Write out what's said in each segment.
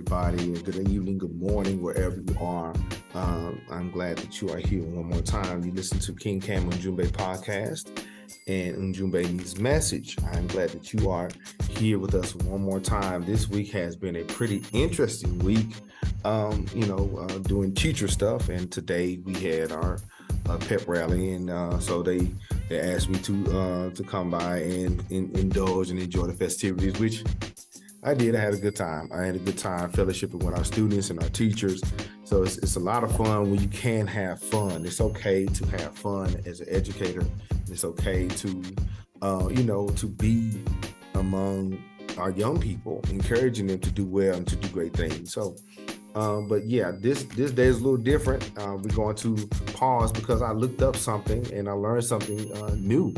everybody. Good evening, good morning, wherever you are. I'm glad that you are here one more time. You listen to King Cam Ujumbe podcast and Ujumbe Needs Message. I'm glad that you are here with us one more time. This week has been a pretty interesting week, doing teacher stuff. And today we had our pep rally, and so they asked me to come by and indulge and enjoy the festivities, which I did. I had a good time. I had a good time fellowshipping with our students and our teachers. So it's a lot of fun when you can have fun. It's okay to have fun as an educator. It's okay to, to be among our young people, encouraging them to do well and to do great things. So, but yeah, this day is a little different. We're going to pause because I looked up something and I learned something new.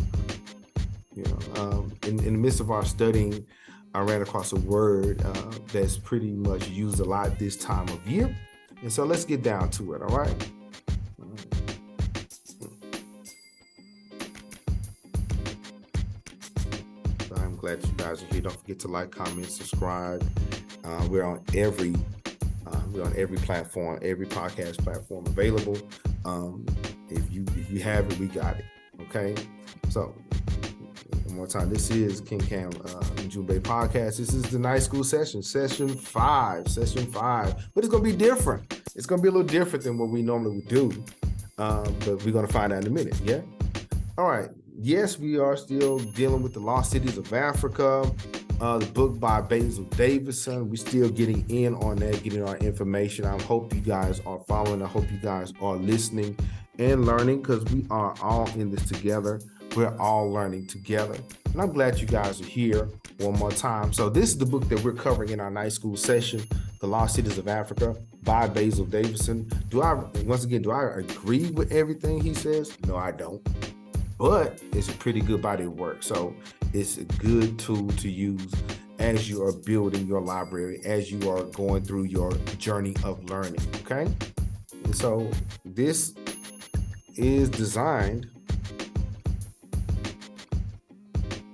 In the midst of our studying, I ran across a word that's pretty much used a lot this time of year. And so let's get down to it, all right? I'm glad you guys are here. Don't forget to like, comment, subscribe. We're on every platform, every podcast platform available. If you have it, we got it. Okay. So one more time, this is King Cam Ujumbe podcast. This is the night school session 5, but it's gonna be different. It's gonna be a little different than what we normally would do. But we're gonna find out in a minute. Yeah. All right. Yes, we are still dealing with the lost cities of Africa. The book by Basil Davidson. We're still getting in on that, getting our information. I hope you guys are following. I hope you guys are listening and learning, because we are all in this together. We're all learning together. And I'm glad you guys are here one more time. So this is the book that we're covering in our night school session, The Lost Cities of Africa by Basil Davidson. Do I agree with everything he says? No, I don't. But it's a pretty good body of work. So it's a good tool to use as you are building your library, as you are going through your journey of learning, okay? And so this is designed,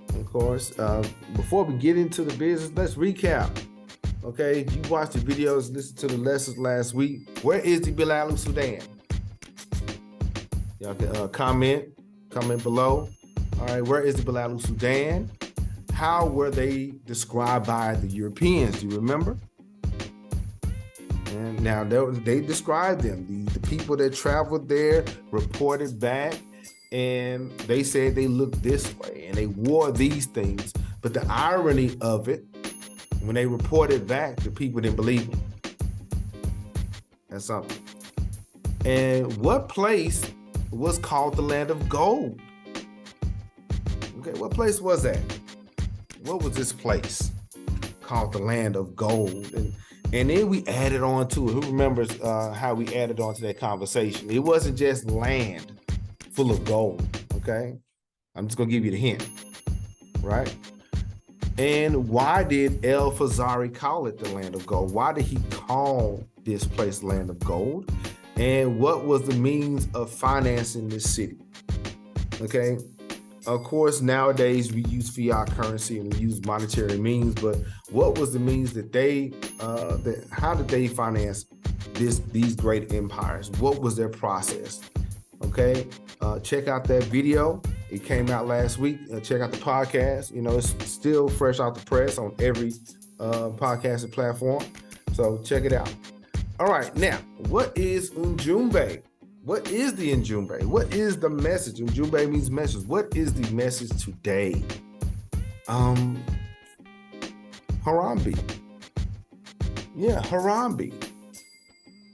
of course, before we get into the business, let's recap. Okay, you watched the videos, listened to the lessons last week. Where is the Bilalu Sudan? Y'all can comment below. All right, where is the Bilalu Sudan? How were they described by the Europeans? Do you remember? And now they described them. The people that traveled there reported back, and they said they looked this way and they wore these things. But the irony of it, when they reported back, the people didn't believe them. That's something. And what place was called the land of gold? Okay, what place was that? What was this place called the land of gold? And then we added on to it. Who remembers how we added on to that conversation? It wasn't just land full of gold, okay? I'm just gonna give you the hint, right? And why did El Fazari call it the land of gold? Why did he call this place land of gold? And what was the means of financing this city? Okay. Of course, nowadays we use fiat currency and we use monetary means, but what was the means that how did they finance these great empires? What was their process? Okay. Check out that video. It came out last week. Check out the podcast. It's still fresh out the press on every podcasting platform. So check it out. All right, now, what is Ujumbe? What is the Ujumbe? What is the message? Ujumbe means message. What is the message today? Harambee. Yeah, Harambee.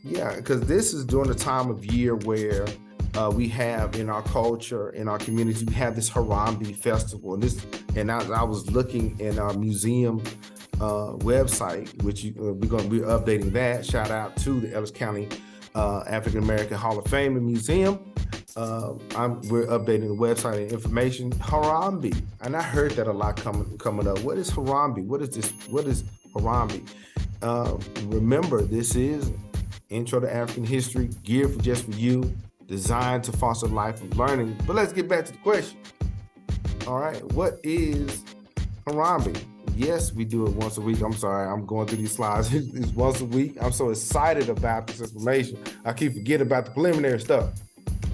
Yeah, because this is during the time of year where we have in our culture, in our community, we have this Harambee festival. And I was looking in our museum website, which we're updating that. Shout out to the Ellis County African American Hall of Fame and Museum. We're updating the website and information. Harambee, and I heard that a lot coming up. What is Harambee? What is this? What is Harambee? Remember, this is Intro to African History, geared just for you, designed to foster a life of learning. But let's get back to the question. All right, what is Harambee? Yes, we do it once a week. I'm sorry, I'm going through these slides. It's once a week. I'm so excited about this information. I keep forgetting about the preliminary stuff.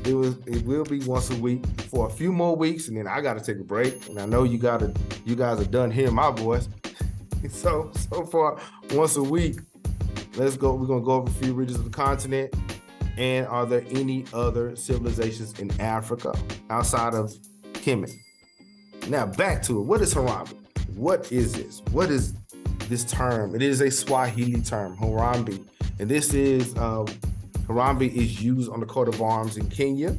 It will be once a week for a few more weeks, and then I got to take a break. And I know you guys are done hearing my voice. So far, once a week, let's go. We're gonna go over a few regions of the continent. And are there any other civilizations in Africa outside of Kemet? Now back to it. What is Harambee? What is this? What is this term? It is a Swahili term, Harambee. And this is, Harambee is used on the coat of arms in Kenya.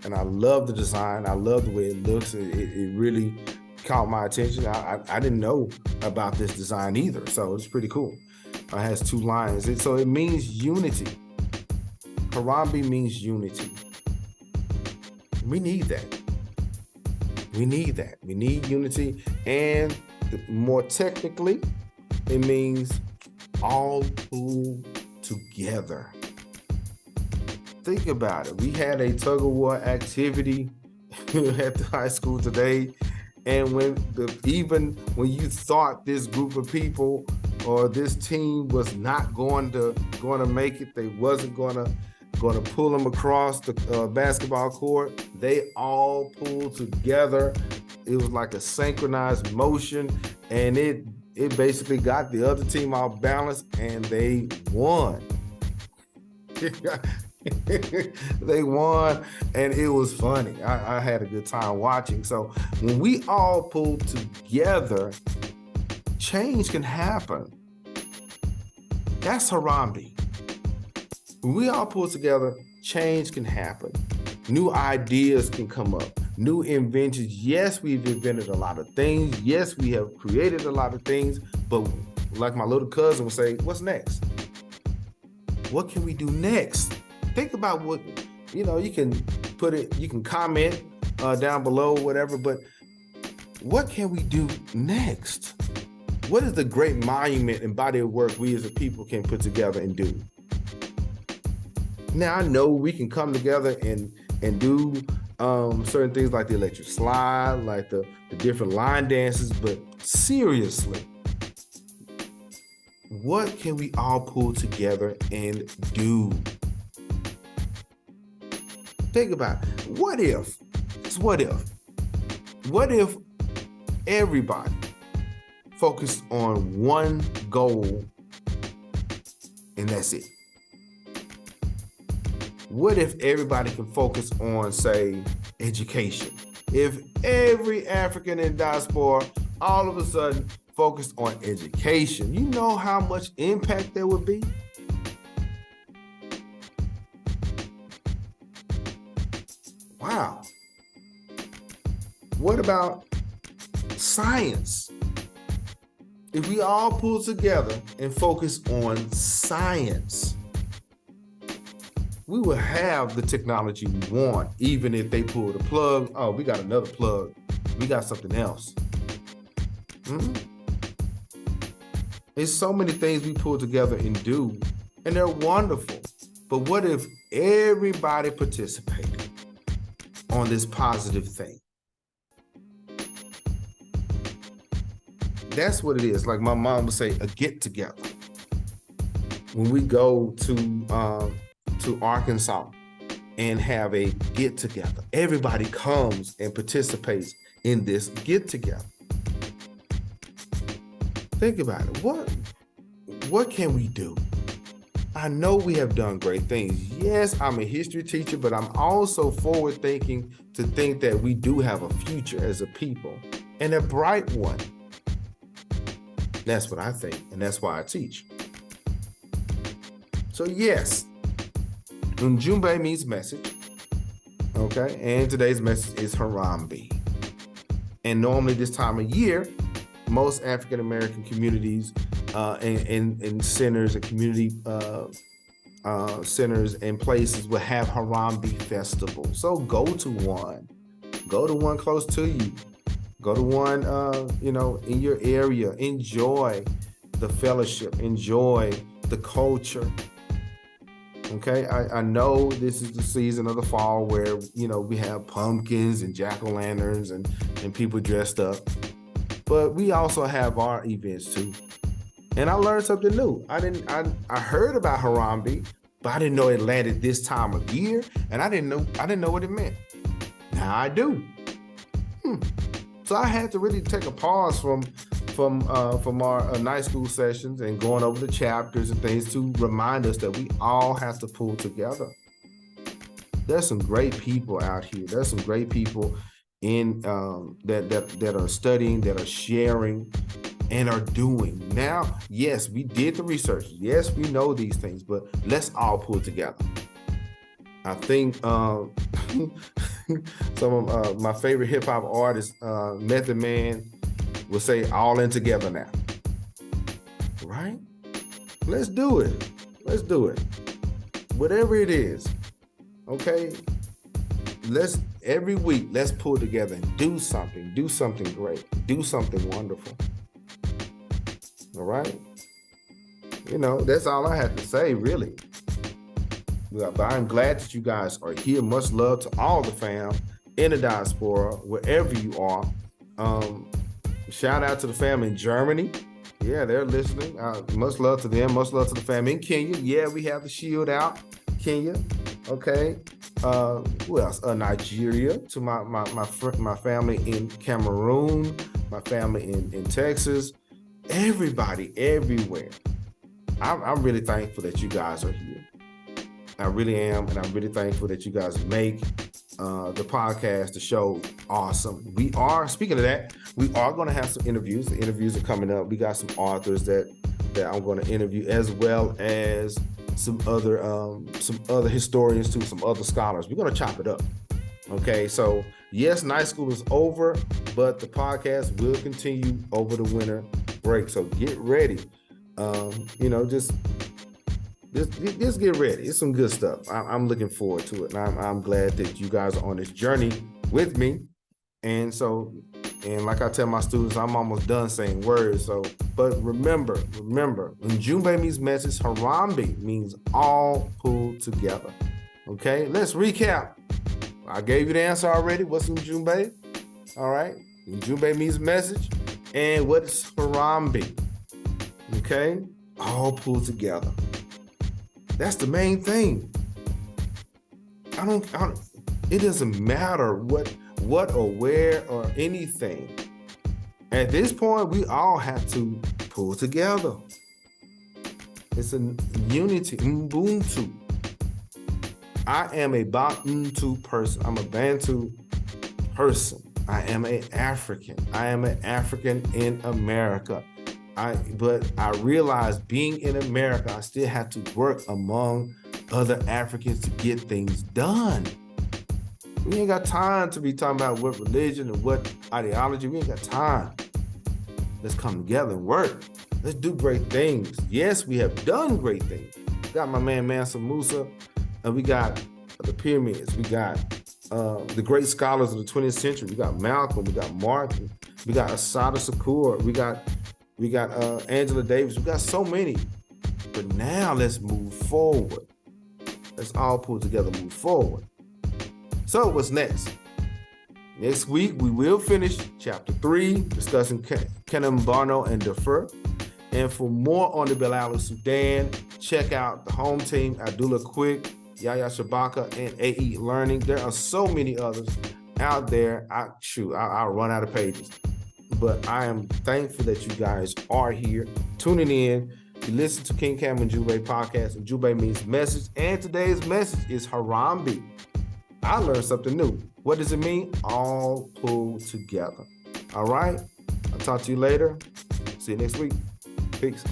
And I love the design. I love the way it looks. It really caught my attention. I didn't know about this design either. So it's pretty cool. It has 2 lions. So it means unity. Harambee means unity. We need that. We need that. We need unity. And more technically, it means all pull together. Think about it. We had a tug of war activity at the high school today. And even when you thought this group of people or this team was not going to make it, they wasn't going to pull them across the basketball court, they all pulled together. It was like a synchronized motion, and it basically got the other team off balance, and they won. They won, and it was funny. I had a good time watching. So when we all pull together, change can happen. That's Harambee. When we all pull together, change can happen. New ideas can come up. New inventions. Yes, we've invented a lot of things. Yes, we have created a lot of things. But like my little cousin would say, what's next? What can we do next? Think about what, you can put it, you can comment down below, whatever, but what can we do next? What is the great monument and body of work we as a people can put together and do? Now, I know we can come together and do certain things like the electric slide, like the different line dances, but seriously, what can we all pull together and do? Think about it. What if everybody focused on one goal and that's it? What if everybody can focus on, say, education? If every African in diaspora all of a sudden focused on education, you know how much impact there would be? Wow. What about science? If we all pull together and focus on science, we will have the technology we want, even if they pull the plug. Oh, we got another plug. We got something else. There's so many things we pull together and do, and they're wonderful. But what if everybody participated on this positive thing? That's what it is. Like my mom would say, a get together. When we go to Arkansas and have a get together, everybody comes and participates in this get together. Think about it. What can we do? I know we have done great things. Yes, I'm a history teacher, but I'm also forward thinking to think that we do have a future as a people, and a bright one. That's what I think, and that's why I teach. So yes, Ujumbe means message, okay? And today's message is Harambee. And normally this time of year, most African-American communities and centers and community centers and places will have Harambee Festival. So go to one. Go to one close to you. Go to one, in your area. Enjoy the fellowship. Enjoy the culture. Okay, I know this is the season of the fall where, we have pumpkins and jack-o'-lanterns and people dressed up. but we also have our events too. And I learned something new. I heard about Harambee, but I didn't know it landed this time of year, and I didn't know what it meant. Now I do. So I had to really take a pause from our night school sessions and going over the chapters and things to remind us that we all have to pull together. There's some great people out here. There's some great people in that are studying, that are sharing, and are doing. Now, yes, we did the research. Yes, we know these things, but let's all pull together. I think some of my favorite hip hop artists, Method Man, will say all in together now. Right? Let's do it. Let's do it. Whatever it is. Okay? Every week, let's pull together and do something great, do something wonderful. All right? That's all I have to say, really. But I'm glad that you guys are here. Much love to all the fam in the diaspora, wherever you are. Shout out to the family in Germany. Yeah, they're listening. Much love to them. Much love to the family in Kenya. Yeah, we have the shield out. Kenya. Okay. Who else? Nigeria. To my family in Cameroon. My family in Texas. Everybody, everywhere. I'm really thankful that you guys are here. I really am, and I'm really thankful that you guys make the podcast, the show, awesome. Speaking of that, we are going to have some interviews. The interviews are coming up. We got some authors that I'm going to interview, as well as some other historians too, some other scholars. We're going to chop it up. Okay, so yes, night school is over, but the podcast will continue over the winter break. So get ready. Just get ready. It's some good stuff. I'm looking forward to it. And I'm glad that you guys are on this journey with me. And like I tell my students, I'm almost done saying words. But remember, Ujumbe means message. Harambee means all pulled together. Okay, let's recap. I gave you the answer already. What's Ujumbe? All right. Ujumbe means message. And what's Harambee? Okay, all pulled together. That's the main thing. It doesn't matter what or where or anything. At this point, we all have to pull together. It's a unity, Ubuntu. I am a Bantu person. I'm a Bantu person. I am an African. I am an African in America. But I realized being in America, I still have to work among other Africans to get things done. We ain't got time to be talking about what religion and what ideology. We ain't got time. Let's come together and work. Let's do great things. Yes, we have done great things. We got my man Mansa Musa, and we got the pyramids. We got the great scholars of the 20th century. We got Malcolm. We got Martin. We got Assata Shakur. We got Angela Davis. We got so many. But now let's move forward. Let's all pull together, move forward. So what's next? Next week, we will finish chapter 3, discussing Kenembano and Darfur. And for more on the Bilal of Sudan, check out the home team, Abdullah Quick, Yahya Shabaka, and AE Learning. There are so many others out there. I'll run out of pages. But I am thankful that you guys are here, tuning in. You listen to King Cam and Ujumbe podcast, and Ujumbe means message. And today's message is Harambee. I learned something new. What does it mean? All pulled together. All right. I'll talk to you later. See you next week. Peace.